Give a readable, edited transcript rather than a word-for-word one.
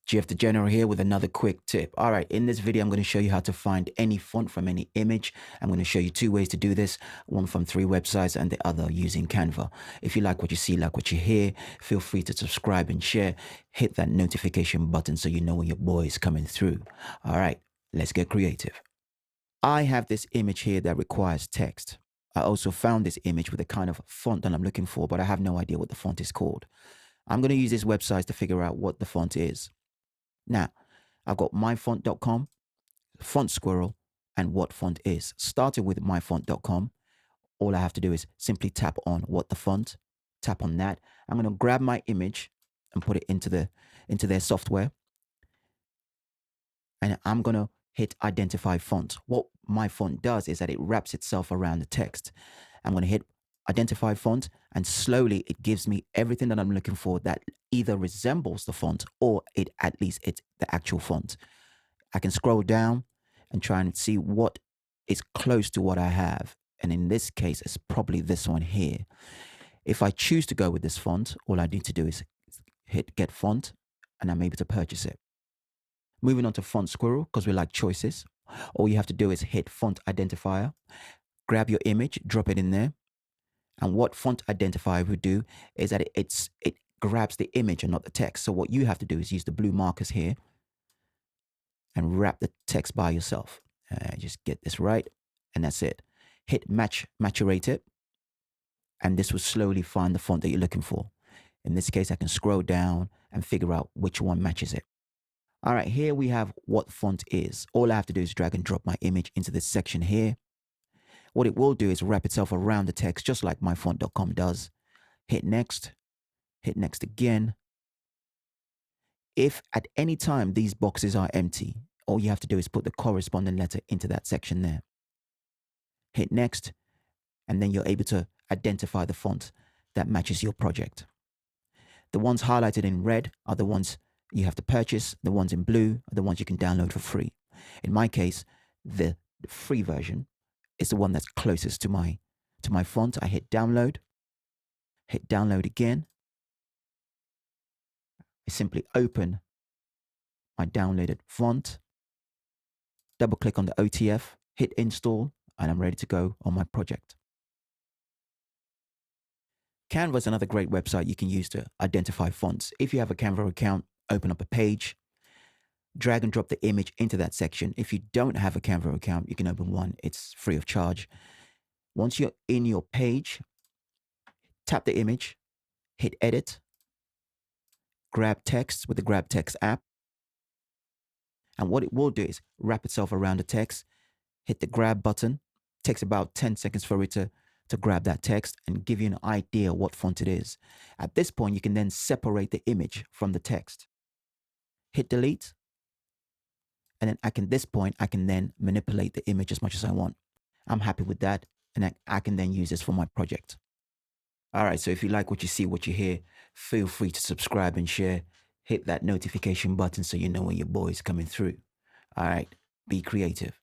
Jeff the General here with another quick tip. All right, in this video, I'm going to show you how to find any font from any image. I'm going to show you two ways to do this, one from 3 websites and the other using Canva. If you like what you see, like what you hear, feel free to subscribe and share. Hit that notification button so you know when your boy is coming through. All right, let's get creative. I have this image here that requires text. I also found this image with the kind of font that I'm looking for, but I have no idea what the font is called. I'm going to use these websites to figure out what the font is. Now, I've got myfont.com, Font Squirrel, and what font is. Starting with myfont.com, all I have to do is simply tap on what the font, tap on that. I'm going to grab my image and put it into their software. And I'm going to hit identify font. What my font does is that it wraps itself around the text. I'm going to hit identify font, and slowly it gives me everything that I'm looking for that either resembles the font or at least it's the actual font. I can scroll down and try and see what is close to what I have. And in this case, it's probably this one here. If I choose to go with this font, all I need to do is hit get font and I'm able to purchase it. Moving on to Font Squirrel, because we like choices. All you have to do is hit font identifier, grab your image, drop it in there. And what font identifier would do is that it grabs the image and not the text. So what you have to do is use the blue markers here and wrap the text by yourself. Just get this right, and that's it. Hit maturate it, and this will slowly find the font that you're looking for. In this case, I can scroll down and figure out which one matches it. All right, here we have what font is. All I have to do is drag and drop my image into this section here. What it will do is wrap itself around the text just like myfont.com does. Hit next again. If at any time these boxes are empty, all you have to do is put the corresponding letter into that section there. Hit next, and then you're able to identify the font that matches your project. The ones highlighted in red are the ones you have to purchase. The ones in blue are the ones you can download for free. In my case, the free version is the one that's closest to my font. I hit download again. I simply open my downloaded font, double click on the OTF, hit install, and I'm ready to go on my project. Canva is another great website you can use to identify fonts. If you have a Canva account, open up a page, drag and drop the image into that section. If you don't have a Canva account, you can open one. It's free of charge. Once you're in your page, tap the image, hit edit, grab text with the grab text app. And what it will do is wrap itself around the text, hit the grab button. Takes about 10 seconds for it to grab that text and give you an idea what font it is. At this point, you can then separate the image from the text. Hit delete. And then I can then manipulate the image as much as I want. I'm happy with that. And I can then use this for my project. All right, so if you like what you see, what you hear, feel free to subscribe and share. Hit that notification button so you know when your boy is coming through. All right, be creative.